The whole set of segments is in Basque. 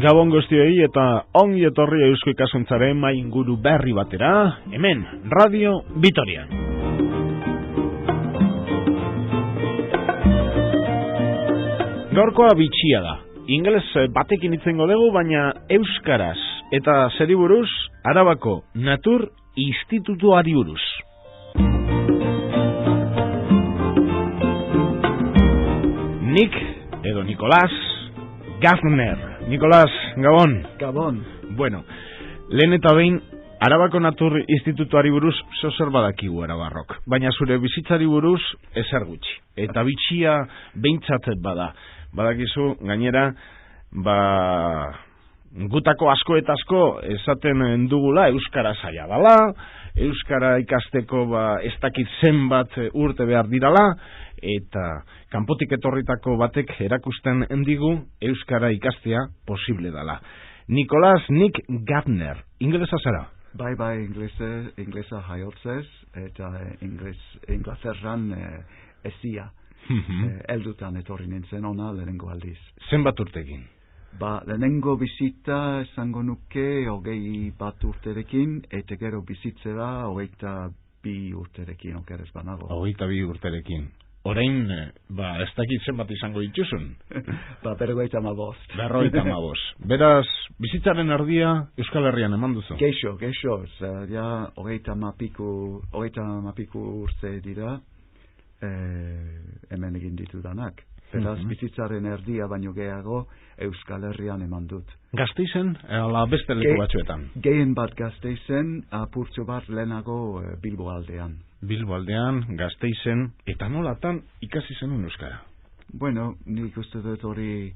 Gabon guztioi eta ongi etorri Eusko Ikaskuntzaren mai inguru berri batera, hemen, Radio Vitoria. Gaurkoa bitxia da. Ingeles batekin hitzengo dugu, baina euskaraz eta zeri buruz, Arabako Natur Institutuari buruz. Nik edo Nicolás Gafner. Nicolás, Gabon. Gabon. Bueno, lehen eta behin Arabako Natur Institutuari buruz zer badakigu Arabarrok, baina zure bizitzari buruz ezer gutxi. Eta bitxia behintzat bada. Badakizu, gainera, gutako asko eta asko esaten dugula euskara zaila dela, euskara ikasteko ez dakit zenbat urte behar dirala, eta kanpotik etorritako batek erakusten digu euskara ikastea posible dela. Nicolás Nick Gardner, ingelesa zara? Bai, inglesa jaiotzez, eta Inglaterran ezia. Eldutan etorri nintzen ona lehenengo aldiz. Zenbat urtekin? Lehenengo bizita esango nuke 21 urterekin, eta gero bizitzera 22 urterekin, okerez banago. 22 urterekin. Orain, ez dakit zenbat izango dituzun? 55. 55. Beraz, bizitzaren erdia Euskal Herrian eman duzu? Geixo, ja 30 urte dira, hemen egin ditudanak. Beraz, bizitzaren erdia baino gehiago Euskal Herrian eman dut. Gasteizen, ala beste leku batzuetan? Gehien bat Gasteizen, apurtxo bat lehenago Bilbo aldean. Bilbo aldean, Gasteizen, eta nolatan ikasi zenun euskara? Bueno, nik uste dut hori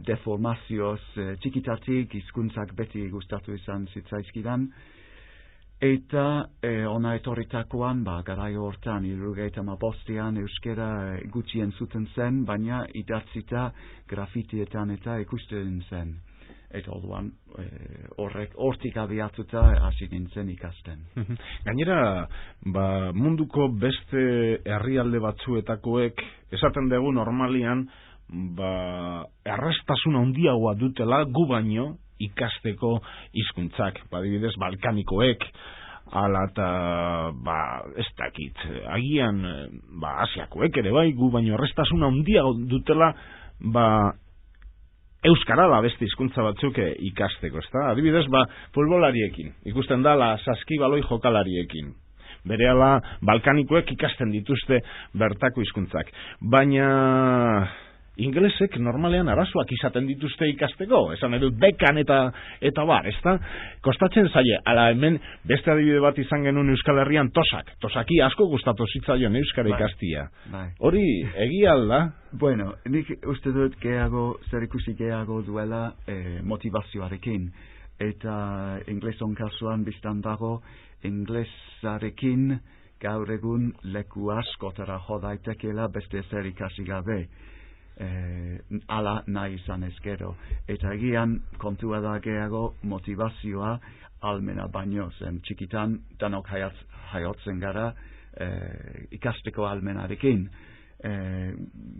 deformazioz txikitatik hizkuntzak beti gustatu izan zitzaizkidan, eta ona etorritakoan, garaio hortan, 75an euskara gutxien zuten zen, baina idatzita grafitietan eta ikusten zen. Eta orduan hortik abiatuta hasi nintzen ikasten. Gainera, munduko beste herrialde batzuetakoek esaten dugu normalian erraztasun handiagoa dutela gu baino ikasteko hizkuntzak, adibidez balkanikoek, ala eta ez dakit, agian asiakoek ere bai, gu baino erraztasun handiago dutela euskara da beste hizkuntza batzuk ikasteko, ezta? Adibidez, futbolariekin, ikusten da saskibaloi jokalariekin. Berehala balkanikoek ikasten dituzte bertako hizkuntzak. Baina ingelesek normalean arazoak izaten dituzte ikasteko, esan edut bekan eta bar, ezta? Kostatzen zaie, ala hemen beste adibide bat izan genuen Euskal Herrian tosaki asko gustatu zitzaion euskara ikastia. Hori egia alda? Bueno, nik uste dut zerikusi gehiago duela motivazioarekin, eta ingleson kasuan biztan dago, inglesarekin gaur egun leku askotara jo daitekela beste zer ikasi gabe. Ala nahi izan ezkero. Eta egian kontua da gehiago motivazioa almena baino, zen txikitan danok jaiotzen gara ikasteko almenarekin.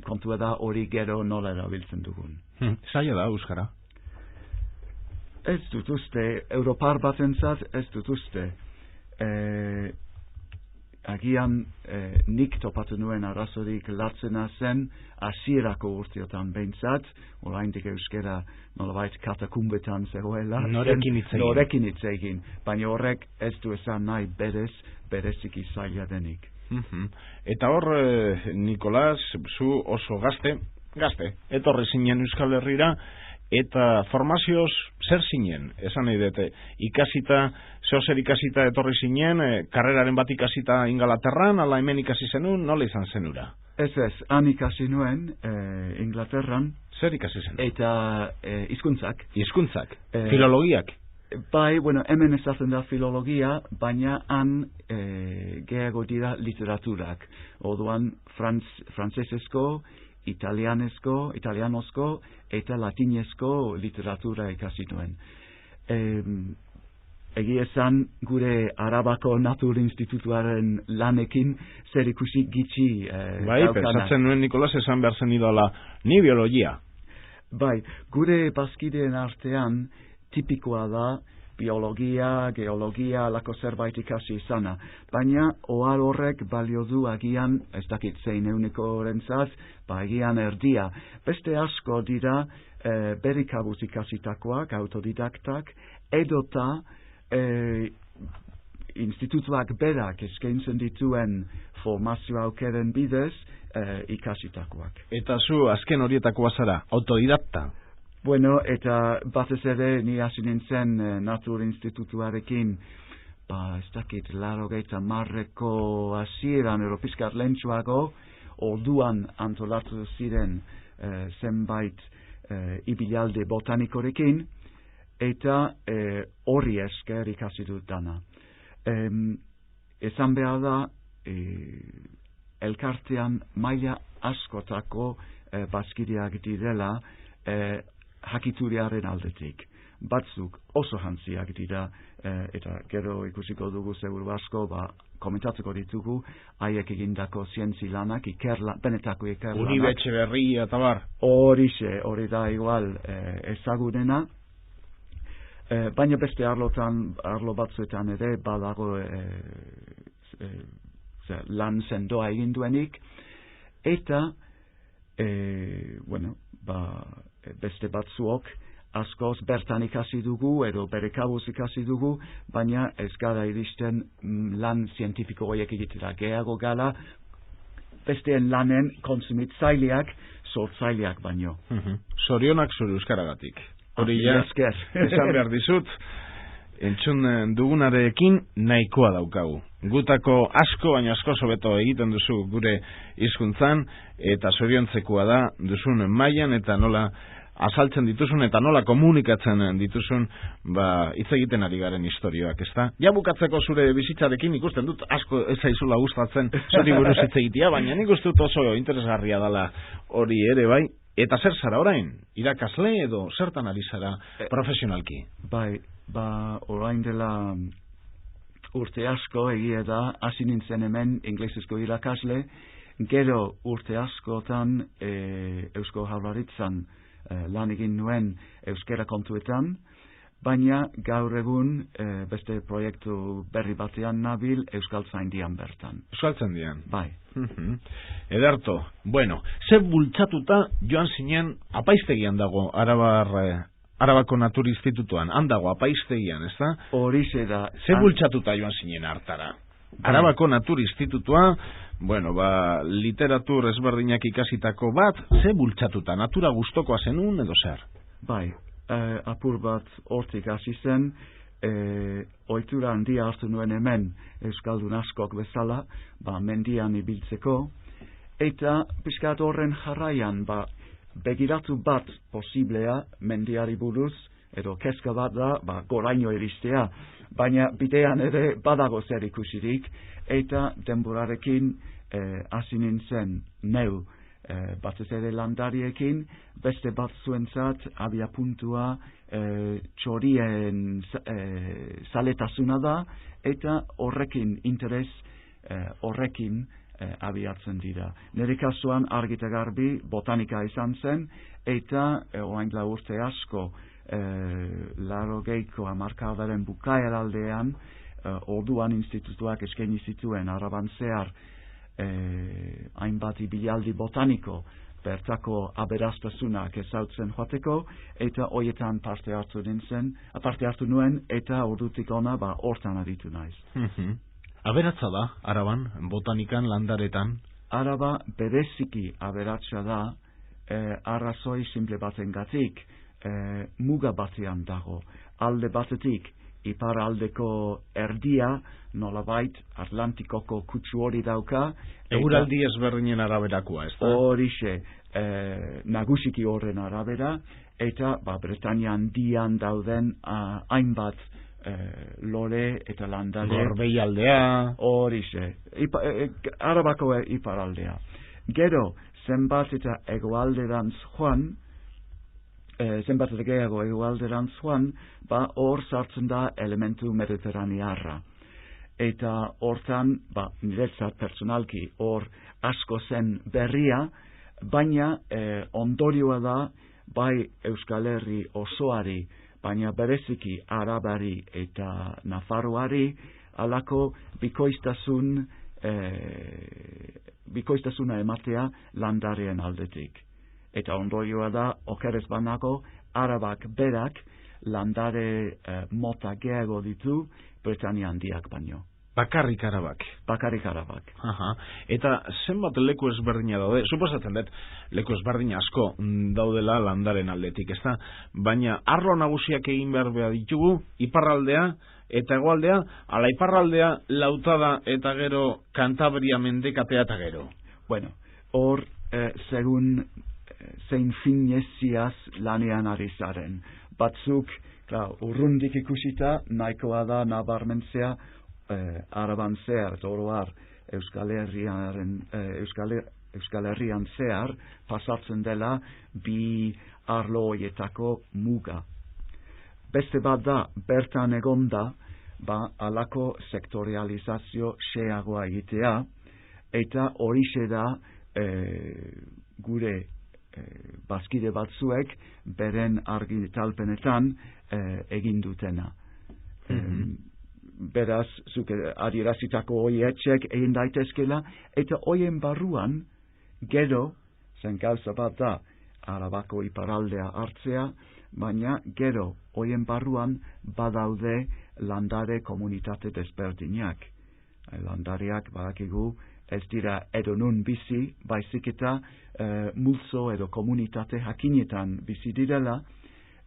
Kontua da hori gero nola erabiltzen dugun. Zaila da euskara? Ez dut uste, Europar batentzat ez dut uste. Agian nik topatu nuen arazorik latzena zen hasierako urteotan behintzat, oraindik euskara nolabait katakumbetan zegoela. Norekin hitz egin. Baina horrek ez du esan nahi bereziki zaila denik. Eta hor, Nicolás, zu oso gazte, etorri zinen Euskal Herrira, eta formazioz zer zinen, esan nahi dute, zer ikasita etorri zinen, karreraren bat ikasita Ingalaterran, ala hemen ikasi zenun, nola izan zenura? Ez, han ikasi nuen Inglaterran. Zer ikasi zen? Eta hizkuntzak. Hizkuntzak? Filologiak? Bai, hemen ezatzen da filologia, baina han gehiago dira literaturak. Orduan frantsesezko, italianozko eta latinezko literatura ikasi nuen. Egia esan gure Arabako Natur Institutuaren lanekin zer ikusi gitxi Bai, pensatzen nuen Nicolás esan behar zen idola, ni biologia. Bai, gure bazkideen artean tipikoa da biologia, geologia, lako zerbait ikasi izana. Baina, ohar horrek balio du agian, ez dakit zein eunikorentzat, agian erdia. Beste asko dira berikabuz ikasitakoak, autodidaktak, edota institutuak berak eskaintzen dituen formazio aukeren bidez ikasitakoak. Eta zu azken horietakoa zara, autodidakta? Bueno, eta batez ere ni hasi nintzen Natur Institutuarekin, ez dakit, 80ko hasieran edo pixkat lehentsuago, orduan antolatu ziren zenbait ibilalde botanikorekin, eta horri esker ikasi dut dana. Esan behar da, elkartean maila askotako bazkideak direla jakituriaren aldetik. Batzuk oso jantziak dira, eta gero ikusiko dugu seguru asko, komentatzeko ditugu, haiek egindako zientzi lanak, benetako ikerlanak. Unibetxe berria eta bar. Hori da igual ezagunena, baina beste arlo batzuetan ere badago lan sendoa egin duenik, eta beste batzuok askoz bertan ikasi dugu edo bere kabuz ikasi dugu, baina ez gara iristen lan zientifiko horiek egitera. Gehiago gala besteen lanen konsumitzaileak, sortzaileak baino. Zorionak zure euskaragatik. Hori ja, esan behar dizut, entzun dugunarekin nahikoa daukagu. Gutako asko, baina asko sobeto egiten duzu gure hizkuntzan, eta zoriontzekoa da duzun mailan eta nola azaltzen dituzun eta nola komunikatzen dituzun hitz egiten ari garen istorioak, ezta? Ja bukatzeko zure bizitzarekin ikusten dut asko ez zaizula gustatzen zuri buruz hitz egitea, baina nik uste dut oso interesgarria dela hori ere bai. Eta zer zara orain? Irakasle edo zertan ari zara profesionalki? Bai, orain dela urte asko egia da, hasi nintzen hemen inglesezko irakasle, gero urte askotan Eusko Jaurlaritzan lan egin nuen euskera kontuetan, baina gaur egun beste proiektu berri batean nabil Euskaltzaindian bertan. Euskaltzaindian? Bai. Ederto, bueno, ze bultzatuta joan zinen apaiztegian dago Arabako Natur Institutuan, handago apaiztegian, ez da? Horixe da. Ze bultzatuta joan zinen hartara? Arabako Natur Institutua, literatur ezberdinak ikasitako bat, ze bultzatuta, natura gustokoa zenun edo zer? Bai, apur bat hortik hasi zen, ohitura handia hartu nuen hemen euskaldun askok bezala, mendian ibiltzeko, eta pixkat horren jarraian, begiratu bat posiblea mendiari buruz, edo kezka bat da, goraino iristea, baina bidean ere badago zer ikusirik, eta denborarekin hasi nintzen neu batez ere landariekin, beste batzuentzat abia puntua txorien zaletasuna da, eta horrekin interes horrekin abiatzen dira. Nire kasuan argita garbi botanika izan zen, eta orain dela urte asko 80ko hamarkadaren bukaeraldean orduan institutuak eskaini zituen Araban zehar hainbat ibilaldi botaniko bertako aberastasunak ezautzen joateko, eta hoietan parte hartu nuen, eta ordutik ona hortan aditu naiz. Aberatza da, Araban, botanikan, landaretan? Araba bereziki aberatza da, arrazoi simple batengatik, muga batean dago. Alde batetik, iparaldeko erdia, nolabait Atlantikoko kutsu hori dauka. Eguraldi ezberdinen araberakoa, ez da? Horixe, nagusiki horren arabera, eta Bretania handian dauden hainbat lore eta landare. Gorbei aldea. Horixe, Arabako iparaldea. Gero, zenbat eta egoalderantz joan, zenbat eta gehiago egoalderantz joan, hor sartzen da elementu mediterranearra. Eta hortan, niretzat personalki, hor asko zen berria, baina ondorioa da bai Euskal Herri osoari, baina bereziki Arabari eta Nafarroari, alako bikoiztasuna ematea landareen aldetik. Eta ondorioa da, okerez banago, Arabak berak landare mota gehiago ditu Britania handiak baino. Bakarrik Arabak. Bakarrik Arabak. Aha. Eta zenbat leku ezberdina daude? Suposatzen dut, leku ezberdin asko daudela landaren aldetik, ezta? Baina arlo nagusiak egin behar ditugu, iparraldea eta hegoaldea, ala iparraldea Lautada eta gero Kantabria mendekatea eta gero. Bueno, hor, segun zein fineziaz lanean ari zaren. Batzuk, urrundik ikusita, nahikoa da nabarmentzea Araban zehar, oroar Euskal Herrian zehar, pasatzen dela bi arlo horietako muga. Beste bat da, bertan egonda, alako sektorializazio xeagoa egitea, eta horixe da gure bazkide batzuek beren argitalpenetan egin dutena. Beraz, zuke adierazitako horietxek egin daitezkela, eta horien barruan, gero, zen gauza bat da, Arabako iparaldea hartzea, baina gero, horien barruan, badaude landare komunitate desberdinak. Landareak, badakigu, ez dira edonun bizi, baizik eta multzo edo komunitate hakinetan bizi direla,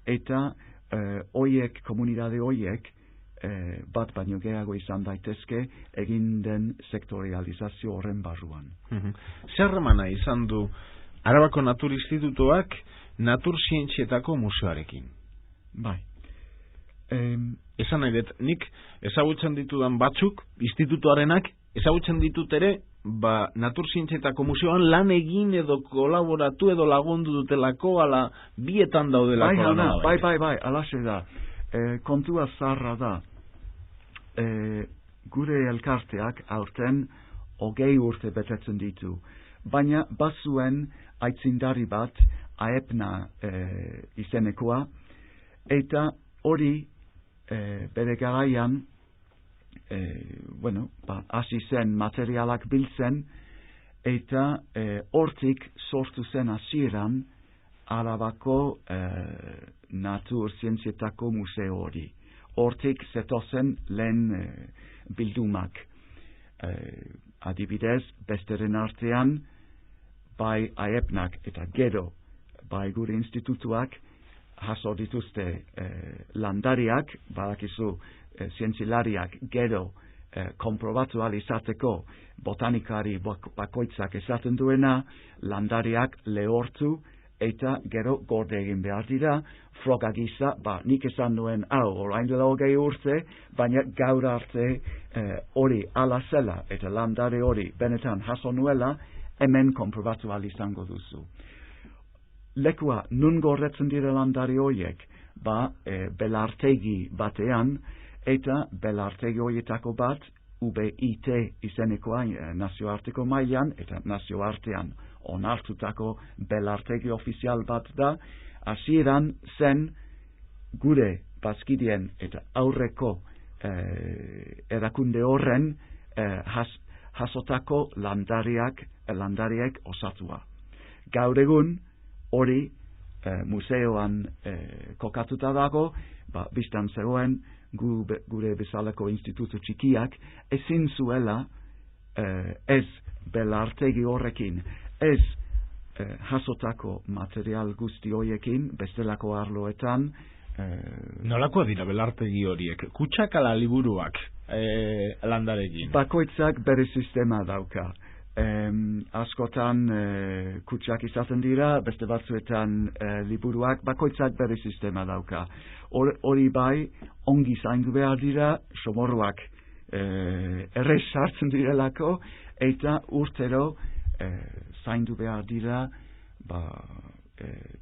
eta komunitate horiek, bat baino gehiago izan daitezke egin den sektorializazio horren barruan. Zer remana izan du Arabako Natur Institutuak Naturzientzietako museoarekin? Bai. Esan nahi dut, nik ezagutzen ditudan batzuk, institutuarenak, ezagutzen ditut ere, Naturzientzietako museoan lan egin edo kolaboratu edo lagundu dutelako, ala bietan daudelako. Bai, alaxe da. Kontua zarra da, gure elkarteak aurten 20 urte betetzen ditu, baina bazuen aitzindari bat AEPNA izenekoa, eta hori bere garaian hasi zen materialak biltzen, eta hortik sortu zen hasieran Arabako Natur Zientzietako museo hori. Hortik zetozen lehen bildumak. Adibidez, besteren artean, bai AEPNak eta gero, bai gure institutuak, jaso dituzte landariak, badakizu zientzilariak gero konprobatu izateko botanikari bakoitzak esaten duena, landariak lehortu, eta gero gorde egin behar dira, froga gisa, nik esan nuen, orain dela 20 urte, baina gaur arte hori ala zela, eta landare hori benetan jaso nuela, hemen konprobatu izango duzu. Lekua nun gordetzen dira landare horiek, belartegi batean, eta belartegi horietako bat, UBIT izenekoa nazioarteko mailan, eta nazioartean onartutako belartegi ofizial bat da, hasieran zen gure bazkideen eta aurreko erakunde horren jasotako landariek osatua. Gaur egun hori museoan kokatuta dago, biztan zegoen gure bezalako institutu txikiak ezin zuela ez belartegi horrekin, ez jasotako material guzti horiekin, bestelako arloetan. Nolako dira belartegi horiek? Kutsak ala liburuak landarekin? Bakoitzak bere sistema dauka. Askotan kutsak izaten dira, beste batzuetan liburuak, bakoitzak bere sistema dauka. Hori bai, ongi zaindu behar dira, somorroak errez sartzen direlako, eta urtero zaindu behar dira,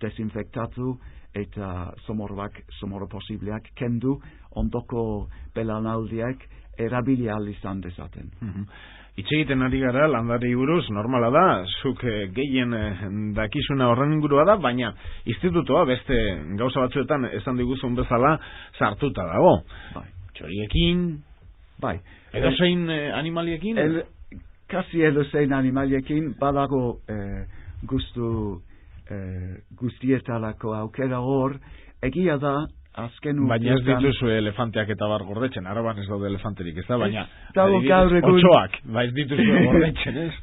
desinfektatu eta somorro posibleak kendu, ondoko belanaldiak erabili ahal izan dezaten. Itxe egiten ari gara landari buruz, normala da, zuk gehien dakizuna horren ingurua da, baina institutoa beste gauza batzuetan esan diguzun bezala sartuta dago. Bai. Txoriekin, bai. Edozein animaliekin? Kasi edozein animaliekin badago gustu guztietarako aukera hor, egia da, azken urteetan... Baina ez dituzu elefanteak eta bar gordetzen, araban ez daude elefanterik, ez da, baina otsoak, ez dituzu gordetzen, ez?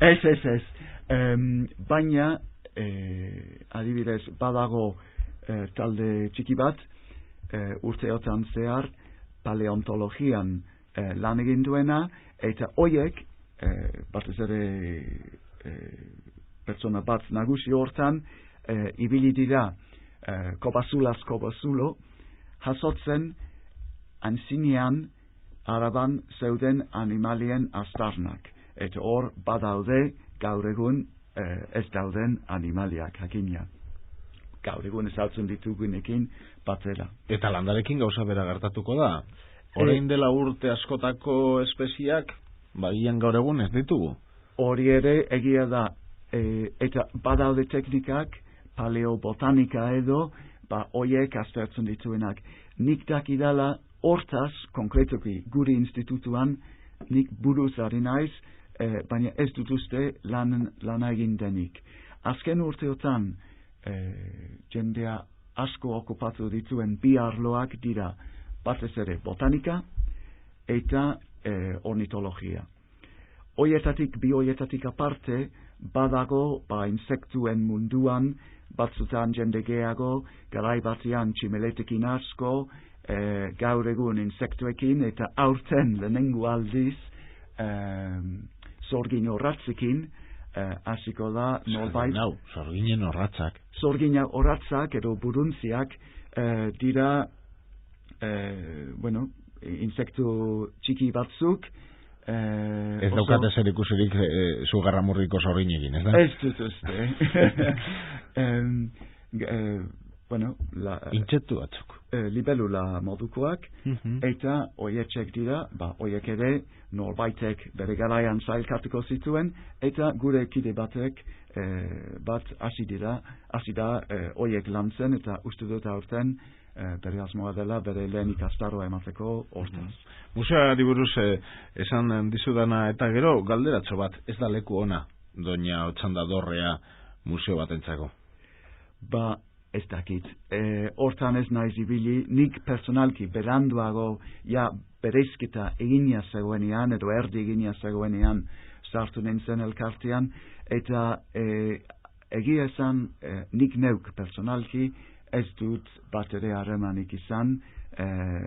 Ez. Baina, adibidez, badago talde txiki bat, urteotan zehar, paleontologian lan egin duena, eta hoiek, batez ere pertsona bat nagusi hortan, ibili dira kobazulo, jasotzen antzinean araban zeuden animalien aztarnak. Eta hor badaude gaur egun ez dauden animaliak jakina. Gaur egun ezautzen ditugunekin batera. Eta landarekin gauza bera gertatuko da? Orain dela urte askotako espeziak, bagian gaur egun ez ditugu? Hori ere egia da, eta badaude teknikak, paleobotanika edo, hoiek aztertzen dituenak. Nik dakidala hortaz, konkretoki guri institutuan, nik buruz ari naiz, baina ez dut uste lana egin denik. Azken urteotan, jendea asko okupatu dituen bi arloak dira, batez ere botanika eta ornitologia. Bi hoietatik aparte, badago insektuen munduan, batzutan jende gehiago, garai batean tximeletekin asko, gaur egun insektuekin, eta aurten lehenengo aldiz zorgin horratzekin, hasiko da nolbait. Zorginen horratzak. Zorgin horratzak edo buruntziak dira, insektu txiki batzuk, ez daukate zer ikusirik zugarramurriko zorginekin, ez da? Ez dut uste. Intsektu batzuk. Libelula modukoak, eta hoietxek dira, hoiek ere norbaitek bere garaian zailkatuko zituen, eta gure kide batek bat hasi da hoiek lantzen, eta uste dut aurten bere asmoa dela bere lehen ikastaroa emateko hortaz. Museoari buruz esan dizudana eta gero galderatxo bat, ez da leku ona, doña Otsanda Dorrea museo batentzako? Ez dakit. Hortan ez naiz ibili, nik personalki beranduago bereizketa eginia zegoenean, edo erdi eginia zegoenean sartu nintzen elkartean, eta egia esan nik neuk personalki ez dut bat ere harremanik izan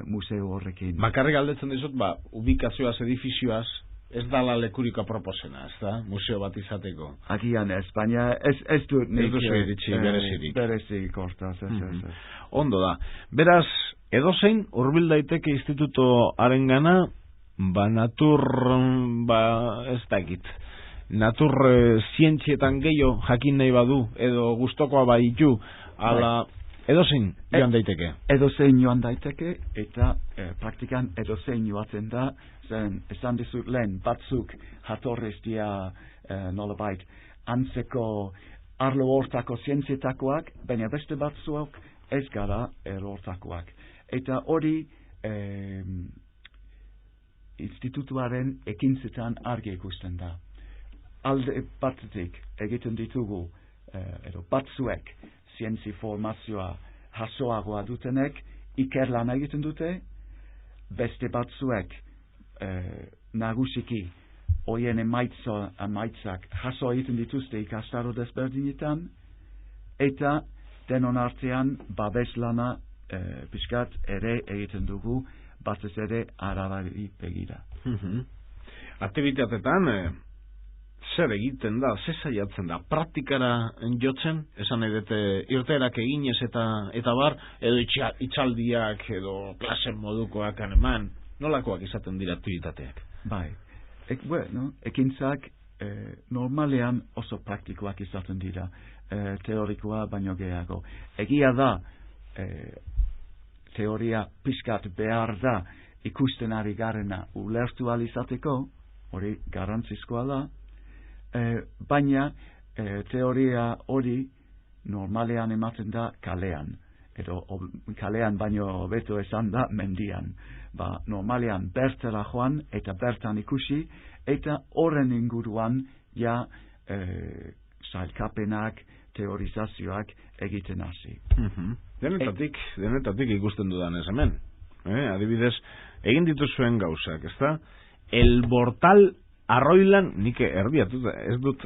museo horrekin. Bakarrik galdetzen dizut, ubikazioaz, edifizioaz, ez dala lekuriko proposena, ez da? Museo bat izateko. Agian ez, baina ez dut nik... Ez duzu iritsi, berezirik. Berezik hortaz, ez. Ondo da. Beraz, edozein hurbil daiteke instituto arengana, ez dakit. Natur zientzietan gehiago jakin nahi badu, edo gustokoa baitu, ala... Edozein joan daiteke? Edozein joan daiteke, eta praktikan edozein joaten da, zen esan dizut lehen batzuk jatorrez dia nolabait antzeko arlo hortako zientzietakoak, baina beste batzuak ez gara hortakoak. Eta hori institutuaren ekintzetan argi ikusten da. Alde batetik egiten ditugu, edo batzuek, zientzi formazioa jasoagoa dutenek ikerlana egiten dute, beste batzuek nagusiki hoien emaitzak jaso egiten dituzte ikastaro desberdinetan, eta denon artean babeslana pixkat ere egiten dugu, batez ere arabari begira. Aktivitatetan zer egiten da, zer saiatzen da, praktikara jotzen, esan edete irteerak eginez eta bar, edo itxaldiak, edo klasen modukoak eman, nolakoak izaten dira aktivitateak? Bai, ekintzak normalean oso praktikoak izaten dira, teorikoa baino gehiago. Egia da, teoria pixkat behar da ikusten ari garena ulertu alizateko, hori garrantzizkoa da, baina teoria hori normalean ematen da kalean, edo kalean baino hobeto esan da mendian. Normalean bertara joan eta bertan ikusi, eta horren inguruan ja sailkapenak, teorizazioak egiten hasi. Denetatik ikusten dudan ez hemen. Adibidez, egin dituzuen gauzak, ezta? El Bortal Arroilan, nik erdiatu, ez dut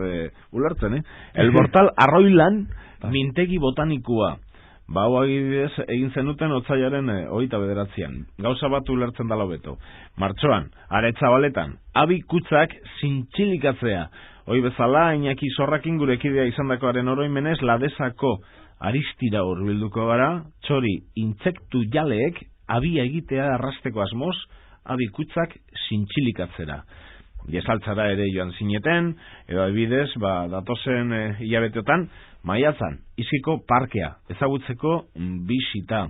ulertzen, El Bortal Arroilan mintegi botanikua. Hau adibidez, egin zenuten otsailaren 29an. Gauza bat ulertzen dela hobeto. Martxoan, Aretzabaletan, abi kutzak zintxilikatzea. Hoi bezala, Iñaki Zorrakin gurekidea izandakoaren oroimenez, Ladesako Aristira hurbilduko gara, txori intsektu jaleek abia egitea arrasteko asmoz, abi kutzak zintxilikatzera. Jesaltzara ere joan zineten, edo adibidez, datozen hilabeteotan, maiatzan, Iziko parkea, ezagutzeko bisita,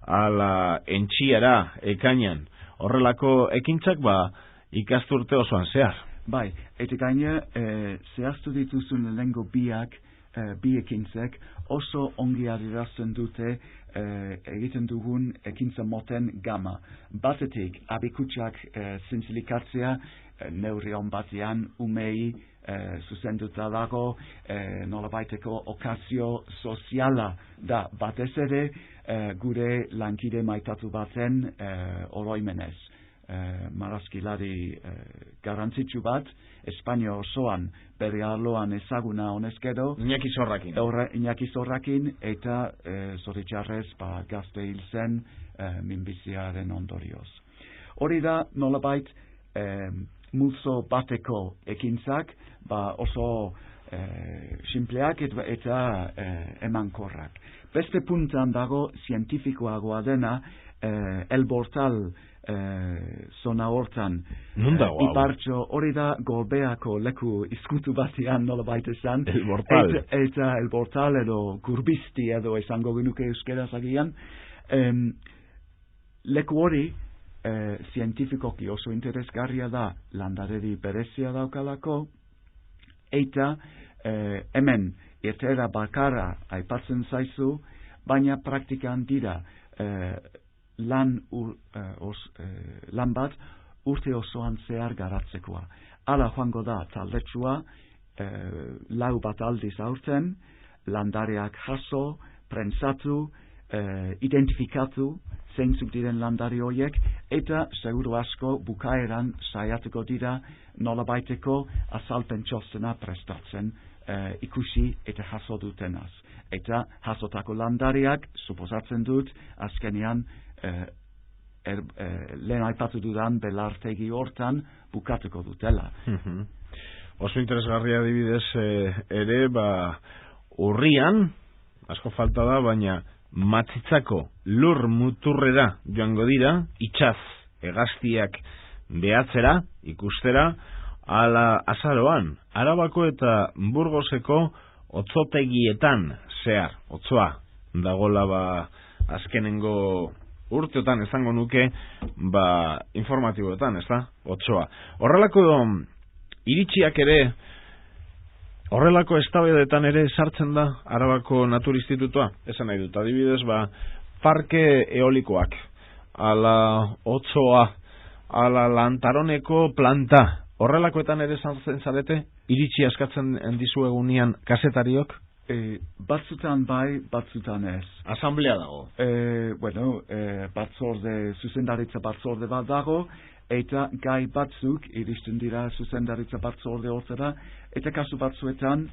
ala entxiara, ekainan, horrelako ekintzak, ikasturte osoan zehar. Bai, eta gaine, zehaztu dituzun lehengo bi ekintzek oso ongi adierazten dute egiten dugun ekintza moten gama. Batetik, abikutsak zintzilikatzea, neurrion batean umei zuzenduta dago, nolabaiteko okazio soziala da batez ere gure lankide maitatu baten oroimenez. Marrazkilari garrantzitsu bat, Espainia osoan bere arloan ezaguna honezkero, Iñaki Zorrakin, eta zoritxarrez gazte hil zen minbiziaren ondorioz. Hori da nolabait multzo bateko ekintzak, oso simpleak eta emankorrak. Beste puntan dago zientifikoagoa dena, El Bortal zona hortan ipartxo, hori da Golbeako leku izkutu batean nolabait esan, El Bortal. Eta El Bortal edo Gurbizti edo esango genuke euskeraz agian, leku hori zientifikoki oso interesgarria da, landaredi berezia daukalako, eta hemen irteera bakarra aipatzen zaizu, baina praktikan dira lan bat urte osoan zehar garatzekoa. Hala joango da taldetsua, lau bat aldiz aurten, landareak jaso, prentsatu, identifikatu, zeintzuk diren landari horiek, eta seguru asko bukaeran saiatuko dira nolabaiteko azalpen txostena prestatzen ikusi eta jaso dutenaz. Eta jasotako landariak, suposatzen dut, azkenean lehen aipatu dudan belartegi hortan bukatuko dutela. Oso interesgarria adibidez ere, urrian, asko falta da, baina Matzitzako lur muturrera joango dira, itxaz hegaztiak behatzera, ikustera, ala azaroan, Arabako eta Burgoseko otzotegietan zehar, otzoa, dagola azkenengo urteotan esango nuke, informatiboetan, ez da, otzoa. Horrelako iritsiak ere, horrelako eztabaidetan ere sartzen da Arabako Natur Institutua, esan nahi dut, adibidez, parke eolikoak, ala otzoa, ala lantaroneko planta, horrelakoetan ere sartzen zarete, iritsi askatzen dizuegunean kazetariok? Batzutan bai, batzutan ez. Asamblea dago? Zuzendaritza batzorde bat dago, eta gai batzuk iristen dira zuzendaritza batzorde hortara, eta kasu batzuetan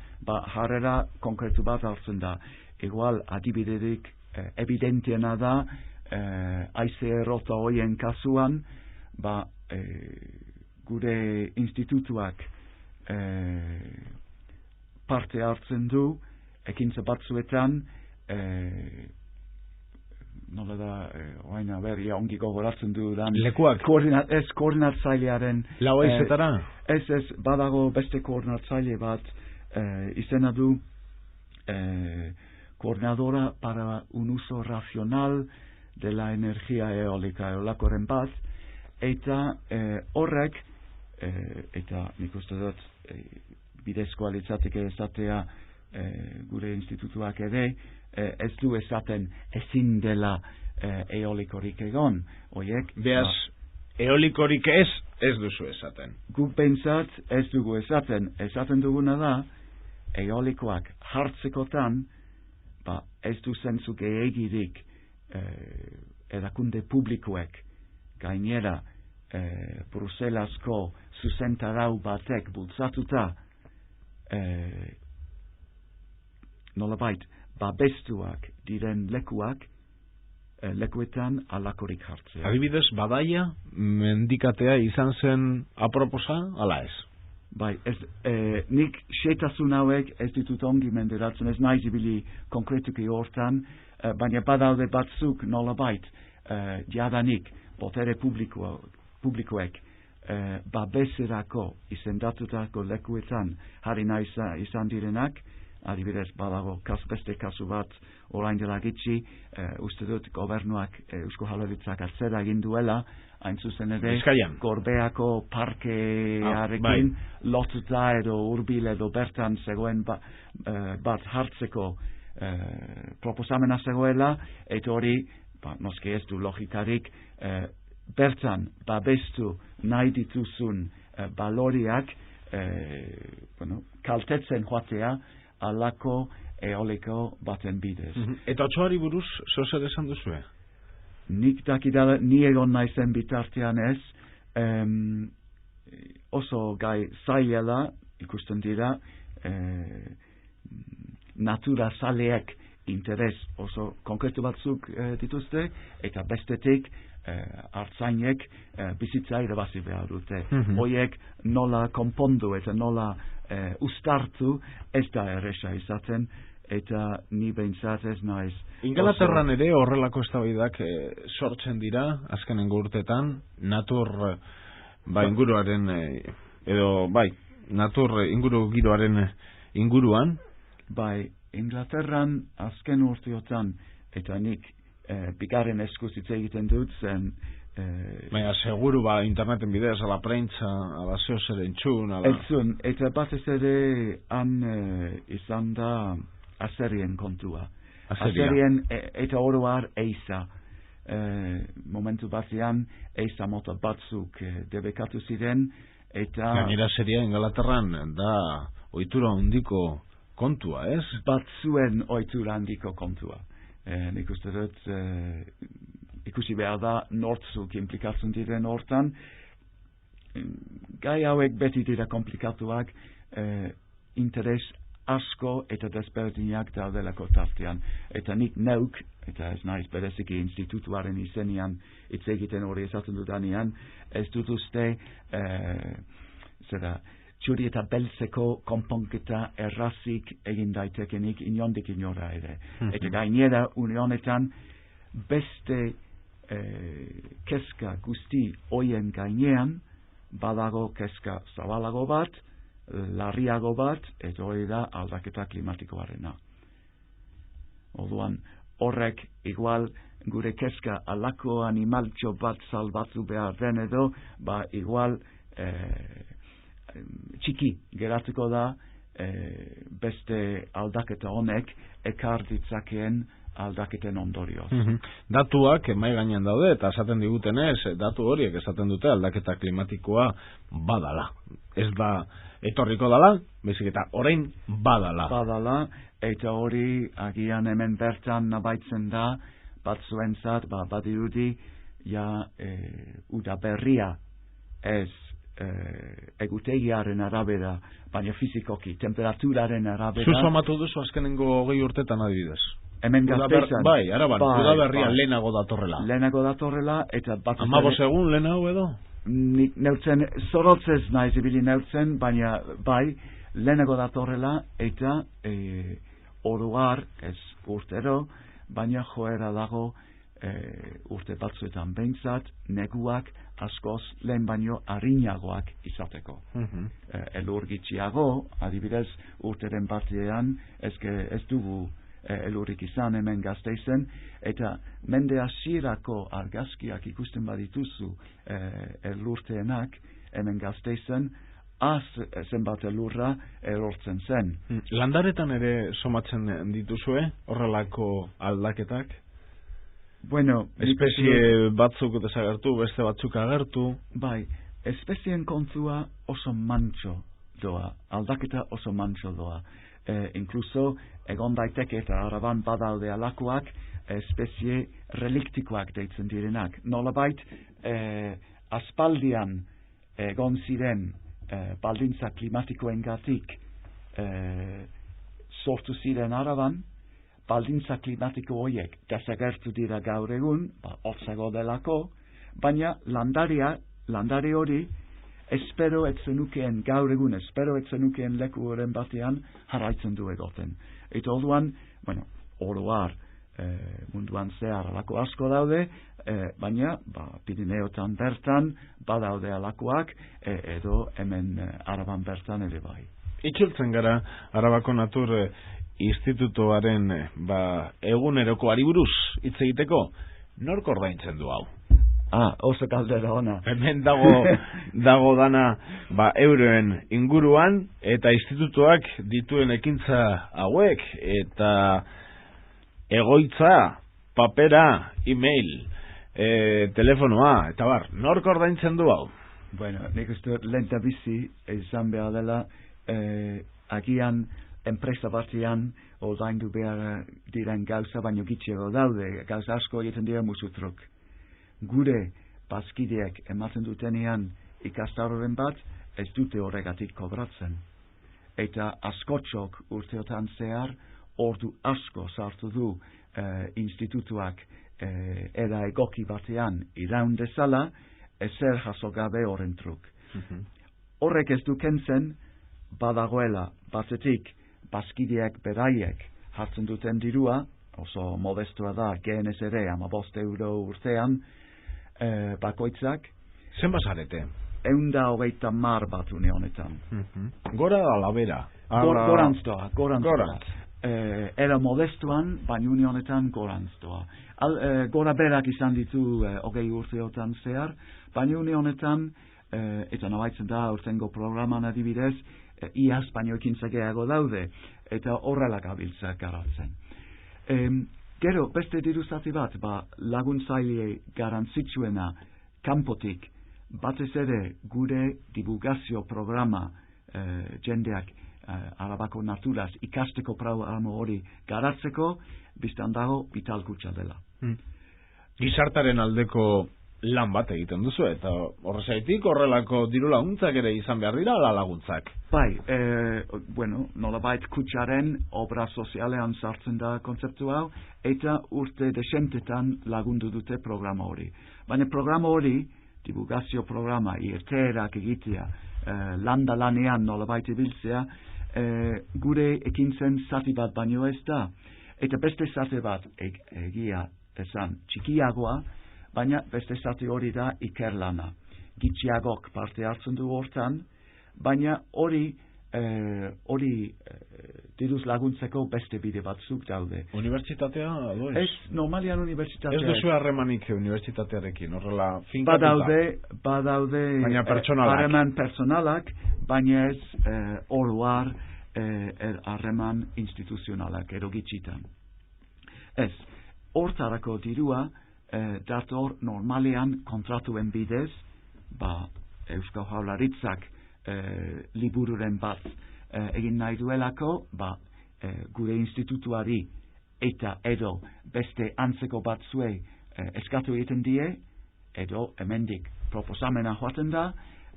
jarrera konkretu bat hartzen da. Igual adibiderik evidentiena da, haize errota hoien kasuan, gure institutuak parte hartzen du, ekintza batzuetan, nola da, oaina berria ongi gogoratzen du dan. Lekuak? Koordinatzailearen. Lau aizetara? Ez, badago beste koordinatzaile bat, izena du, coordinadora para un uso racional de la energía eólica, eolakoren bat, eta horrek eta nik uste dut bidezkoa litzateke esatea gure institutuak ere ez du esaten ezin dela eolikorik egon, oiek beaz eolikorik ez duzu esaten. Guk pentsat ez dugu esaten duguna da eolikoak hartzekotan ez du zentzu gehiagirik erakunde publikoek gainera Bruselasko zuzentarau batek bultzatuta nolabait babestuak diren lekuetan alakorik hartzea. Adibidez, Badaia mendikatea izan zen aproposa, ala ez? Bai, nik xetasun hauek ez ditut ongi menderatzen, ez naiz ibili konkretuki hortan, baina badaude batzuk nolabait jadanik botere publikoek babeserako izendatutako lekuetan jarri nahi izan direnak, adibidez badago beste kasu bat orain dela gitxi, uste dut gobernuak Eusko Jaurlaritzak atzera egin duela, hain zuzen ere Gorbeako parkearekin lotuta edo hurbil edo bertan zegoen bat hartzeko proposamena zegoela, eta hori noski ez du logikarik bertan babestu nahi dituzun baloriak kaltetzen joatea alako eoliko baten bidez. Eta otsoari buruz zozer esan duzue? Nik dakidala, ni egon naizen bitartean ez, oso gai zailela ikusten dira natura zaleak interes oso konkretu batzuk dituzte, eta bestetik hartzainek bizitza irabazi behar dute. Hoiek nola konpondu eta nola ustartu ez da erresa izaten, eta ni behintzat ez naiz. Ingalaterran ere horrelako eztabaidak sortzen dira azkenengo urtetan, natur inguruaren edo natur inguru giroaren inguruan. Bai, Inglaterran azken urteotan, eta nik bigarren eskuz hitz egiten dut zen baina seguru interneten bidez ala prentza, ala zeo zer entzun entzun, eta batez ere han izan da azerien kontua azerien eta oroar eiza momentu batean eiza mota batzuk debekatu ziren eta gainera seria Ingalaterran da ohitura handiko kontua, ez? Batzuen ohitura handiko kontua. Nik uste dut ikusi behar da nortzuk implikatzen diren hortan. Gai hauek beti dira komplikatuak, interes asko eta desberdinak daudelako tartean. Eta nik neuk, eta ez naiz bereziki institutuaren izenian hitz egiten hori esaten dudanean, ez dut uste txuri eta beltzeko konponketa errazik egin daitekenik inondik inora ere. Eta gainera unionetan beste kezka guzti hoien gainean badago kezka zabalago bat, larriago bat, eta hori da aldaketa klimatikoarena. Orduan horrek igual gure kezka alako animaltxo bat salbatu behar den edo, igual txiki geratuko da beste aldaketa honek ekar ditzakeen aldaketen ondorioz. Datuak mai gainean daude eta esaten digutenez, datu horiek esaten dute aldaketa klimatikoa badala. Ez da etorriko dala, baizik eta orain badala. Badala, eta hori agian hemen bertan nabaitzen da batzuentzat badirudi udaberria ez egutegiaren arabera, baina fizikoki, temperaturaren arabera. Zuzamatu duzu azkenengo 20 urtetan adibidez. Hemen Gazteizen. Bai, araban, udaberria lehenago datorrela. Lehenago datorrela, eta bat... 15 egun lehenago edo? Nik neutzen, zorotzez naiz ibili neutzen, baina bai, lehenago datorrela, eta oroar, ez urtero, baina joera dago urte batzuetan behintzat, neguak askoz lehen baino arinagoak izateko. Elur gitxiago, adibidez, urteren batean, ez dugu elurrik izan hemen Gazteizen, eta mende hasierako argazkiak ikusten badituzu elurteenak, hemen Gasteizen, zenbat lurra erortzen zen. Landaretan ere somatzen dituzue, horrelako aldaketak? Bueno, espezie batzuk desagertu, beste batzuk agertu. Bai, espezien kontua oso mantxo doa, aldaketa oso mantxo doa. Incluso egon daiteke eta Araban badaude alakoak espezie reliktikoak deitzen direnak. Nolabait, aspaldian egon ziren baldintza klimatikoengatik sortu ziren Araban, baldintza klimatiko horiek desagertu dira gaur egun, hotzago delako, baina landari hori espero etzenukeen gaur egun, espero etzenukeen leku horren batean jarraitzen du egoten. Eta orduan, bueno, oroar munduan zehar alako asko daude, baina Pirineotan bertan badaude alakoak, edo hemen Araban bertan ere bai. Itzultzen gara Arabako Natur Institutoaren eguneroko buruz hitz egiteko, nork ordaintzen du hau? Oso kaldera ona. Hemen dago dana euroen inguruan, eta institutuak dituen ekintza hauek, eta egoitza, papera, e-mail, telefonoa, eta nork ordaintzen du hau? Bueno, nik uste lenta bizi izan behar dela, agian enpresa batean ordaindu behar diren gauza, baino gitxego daude, gauza asko egiten dira musutruk. Gure bazkideak ematen dutenean ikastaroren bat, ez dute horregatik kobratzen. Eta askotxok urteotan zehar, ordu asko sartu du institutuak era egoki batean iraun dezala, ezer jaso gabe horren truk. Horrek ez du kentzen, badagoela batetik bazkideak beraiek hartzen duten dirua, oso modestua da, gehenez ere, €15 urtean, bakoitzak. Zenba zarete? 130 bat une honetan. Gora ala bera? Gorantztoa. Era modestuan, baina une honetan gorantztoa. Gora berak izan ditu 20 urteotan zehar, baina une honetan, eta nabaitzen da urtengo programan adibidez, iaz baino ekintza gehiago daude, eta horrelak abiltzak garatzen. Gero, beste diru zati bat, laguntzaile garantzitsuena kanpotik, batez ere gure divulgazio programa jendeak Arabako naturaz ikasteko programa hori garatzeko, biztan dago vital kutxa dela. Gizartaren aldeko lan bat egiten duzu, eta horrezaitik horrelako diru laguntzak ere izan behar dira ala laguntzak? Bai, nolabait kutxaren obra sozialean sartzen da kontzeptu hau, eta urte desentetan lagundu dute programa hori. Baina programa hori, divulgazio programa, irteerak egitea, landa lanean nolabait ibiltzea, gure ekintzen zati bat baino ez da, eta beste zati bat egia esan txikiagoa, baina beste zati hori da ikerlana. Gitxiagok parte hartzen du hortan, baina hori diruz laguntzeko beste bide batzuk daude. Unibertsitatea, alo ez? Ez, normalian unibertsitatea. Ez duzu harremanik unibertsitatearekin, horrela finkatuta? Badaude baina personalak. Harreman personalak, baina ez oroar harreman instituzionalak, ero gitxitan. Ez, hortarako dirua, dator normalean kontratuen bidez, Eusko Jaurlaritzak libururen bat egin nahi duelako, gure institutuari eta edo beste antzeko batzuei eskatu egiten die, edo hemendik proposamena joaten da,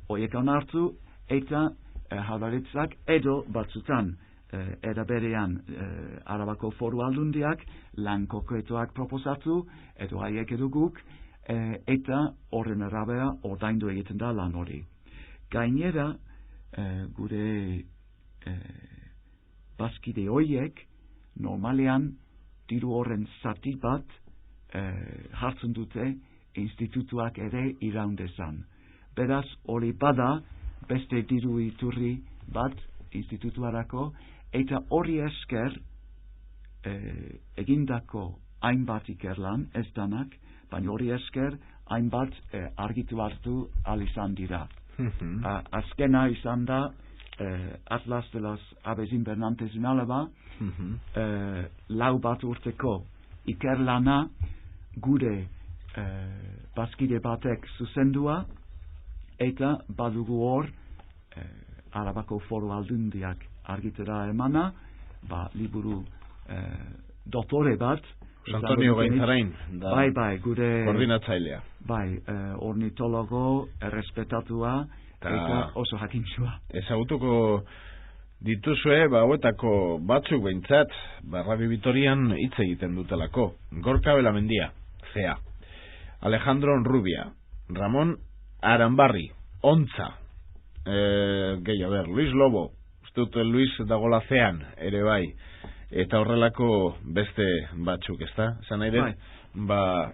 horiek onartu eta Jaurlaritzak edo batzutan era berean Arabako Foru Aldundiak lan konkretuak proposatu, edo haiek edo guk, eta horren arabera ordaindu egiten da lan hori. Gainera, gure bazkide horiek normalean diru horren zati bat hartzen dute institutuak ere iraundezan. Beraz, hori bada beste diru iturri bat institutuarako, eta hori esker egindako hainbat ikerlan, ez danak, baina hori esker hainbat argitu hartu alizan dira. Azkena izan da Atlas de las Aves Invernantes in Álava, lau bat urteko ikerlana gure bazkide batek zuzendua, eta badugu hor Arabako Foru Aldundiak argitera emana, liburu doktore bat, Antonio Gainzarain, bai, gure koordinatzailea. Bai, ornitologo, errespetatua, eta oso jakintsua. Ezagutuko dituzue, hauetako batzuk behintzat, Radio Vitorian hitz egiten dutelako. Gorka Belamendia, CEA. Alejandro Onrubia, Ramón Arambarri, Ontza, Luis Lobo, uste dut Luis dagola CEAN, ere bai, eta horrelako beste batzuk, ezta? Esan nahi dut,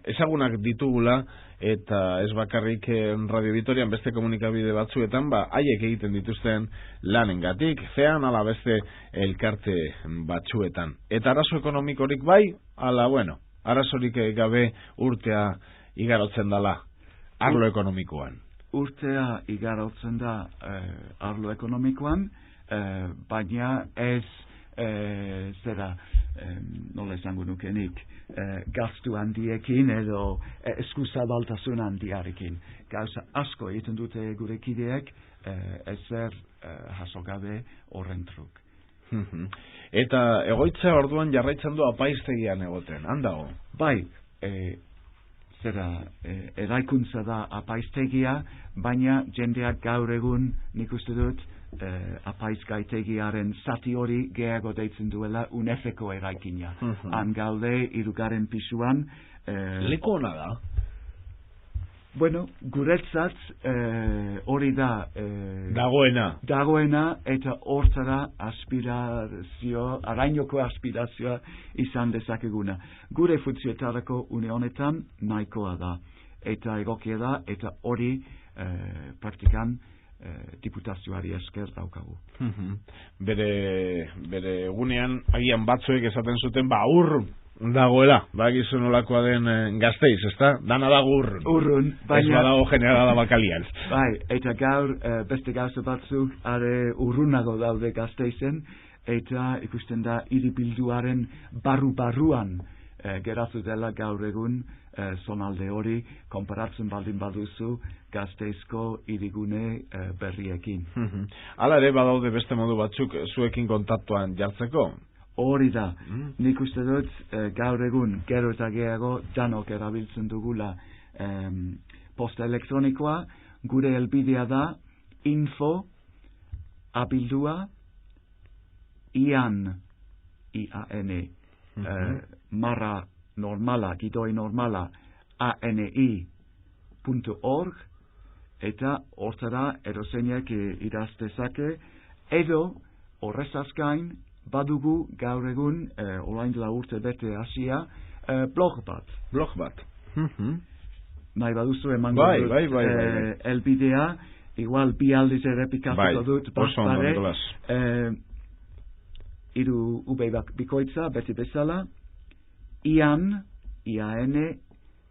ezagunak ditugula, eta ez bakarrik Radio Vitorian beste komunikabide batzuetan, haiek egiten dituzten lanengatik, CEAN ala beste elkarte batzuetan. Eta arazo ekonomikorik bai, ala, arazorik gabe urtea igarotzen dela arlo ekonomikoan. Urtea igarotzen da arlo ekonomikoan, baina ez nola esango nukenik, gastu handiekin edo eskuzabaltasun handiarekin. Gauza asko egiten dute gure kideek, ezer jaso gabe horren truk. Eta egoitza orduan jarraitzen du apaiztegian egoten, handago? Bai, eraikuntza da apaiztegia, baina jendeak gaur egun nik uste dut apaizgaitegiaren zati hori gehiago deitzen duela UNEFeko eraikina. Han gaude, 3. pisuan. Leku hona da? Guretzat hori da dagoena eta hortzara arainoko aspirazioa izan dezakeguna. Gure funtzioetarako une honetan nahikoa da eta egokia da eta hori praktikan diputazioari esker daukagu. Bere egunean agian batzuek esaten zuten aur dagoela, bagizu nolakoa den Gasteiz, ezta? Dana dago urrun, baina ez badago generala bakalian. Bai, eta gaur beste gauza batzuk are urrunago daude Gasteizen, eta ikusten da hiribilduaren barruan geratu dela gaur egun zonalde hori, konparatzen baldin baduzu Gasteizko hirigune berriekin. Hala ere badaude beste modu batzuk zuekin kontaktuan jartzeko? Hori da, nik uste dut gaur egun gero eta gehiago danok erabiltzen dugula posta elektronikoa, gure helbidea da info abildua ian marra normala, gidoi normala ani.org eta hortara erozeinek idaztezake edo horrezaz gain badugu gaur egun orain dela urte bete hasia blog bat. Nahi baduzu emango dut elbidea, igual bi aldiz errepikatuko dut bazpare, hiru ube bikoitza beti bezala, ian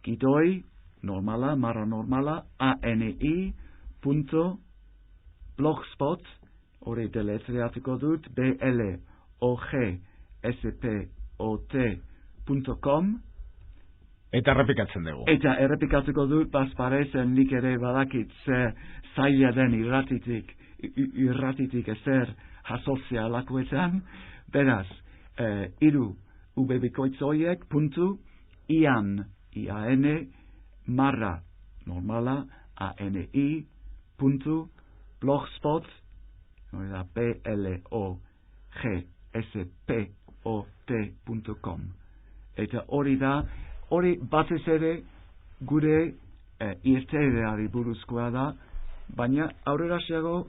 gidoi normala, marra normala, ani.blogspot, hori deletreatuko dut, blogspot.com. Eta errepikatzen dugu. Eta errepikatuko dut, bazparezen nik ere badakit zaila den irratitik ezer jasotzea lakuetan, beraz, hiru ubebikoitzoiek .ian marra normala ani.blogspot blogspot.com. Eta hori da, hori batez ere gure irteerari buruzkoa da, baina aurrera xeago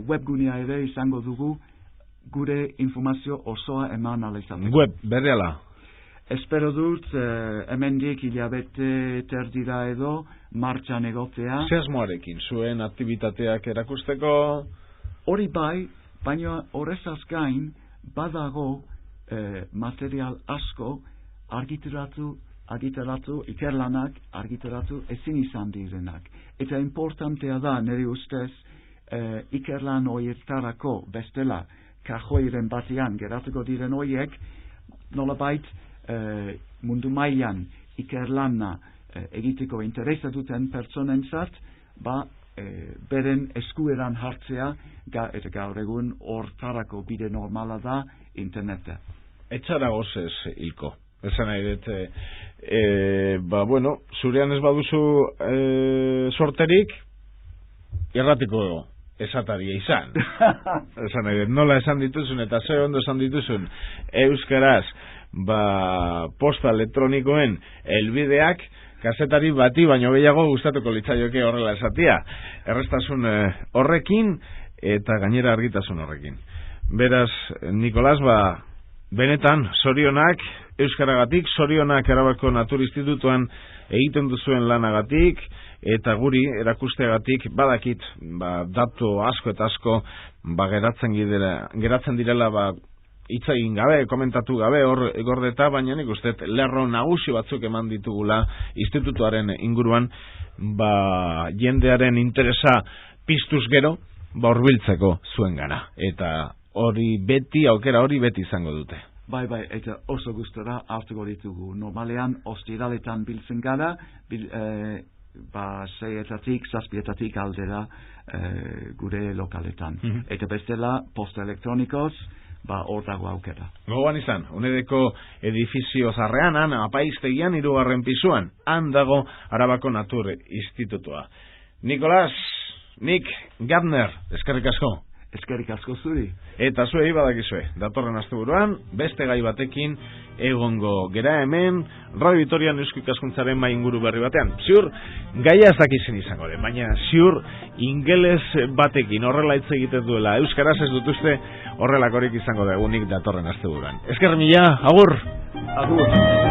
webgunea ere izango dugu gure informazio osoa eman alizateko. Web, berreala? Espero dut, hemendik hilabete terdira edo martxan egotea. Zehazmoarekin, zuen aktivitateak erakusteko? Hori bai, baina horrezaz gain badago material asko argitaratu argitaratu, ikerlanak argitaratu ezin izan direnak. Eta importantea da, nire ustez, ikerlan horietarako bestela kajoiren batean geratuko diren horiek, nolabait mundu mailan ikerlana egiteko interesa duten pertsonentzat, beren eskueran hartzea, eta gaur egun hortarako bide normala da interneta. Etxara gozez, Ilko. Esan nahi dut, bueno, zurean ez baduzu sorterik, erratiko esataria izan. Esan nahi dut, nola esan dituzun eta ze ondo esan dituzun, euskaraz, posta elektronikoen helbideak, kazetari bati baino gehiago gustatuko litzaioke horrela esatia. Errestasun horrekin eta gainera argitasun horrekin. Beraz, Nikolas, benetan, zorionak euskaragatik, zorionak Arabako Natur Institutuan egiten duzuen lanagatik, eta guri erakusteagatik badakit, datu asko eta asko geratzen direla hitz egin gabe, komentatu gabe hor gordeta, baina nik uste lerro nagusi batzuk eman ditugula institutuaren inguruan, jendearen interesa piztuz gero, hurbiltzeko zuengana. Eta hori beti, aukera hori beti izango dute. Bai, eta oso gustora hartuko ditugu. Normalean, ostiraletan biltzen gara, 6-etatik, 7-etatik aldera gure lokaletan. Eta bestela, posta elektronikoz, hor dago aukera. Gogoan izan, unedeko edifizio zarrean, apaiztegian 3. pisuan, han dago Arabako Natur Institutua. Nikolas, Nik Gardner, eskerrik asko. Eskerrik asko zuri. Eta zuei badakizue, datorren asteburuan, beste gai batekin egongo gera hemen, Radio Vitorian Eusko Ikaskuntzaren mai inguru berri batean. Ziur, gaia ez dakizen izango den, baina ziur, ingeles batekin horrela hitz egiten duela, euskaraz ez dut uste horrelakorik izango da egunik datorren asteburuan. Esker mila, agur! Agur!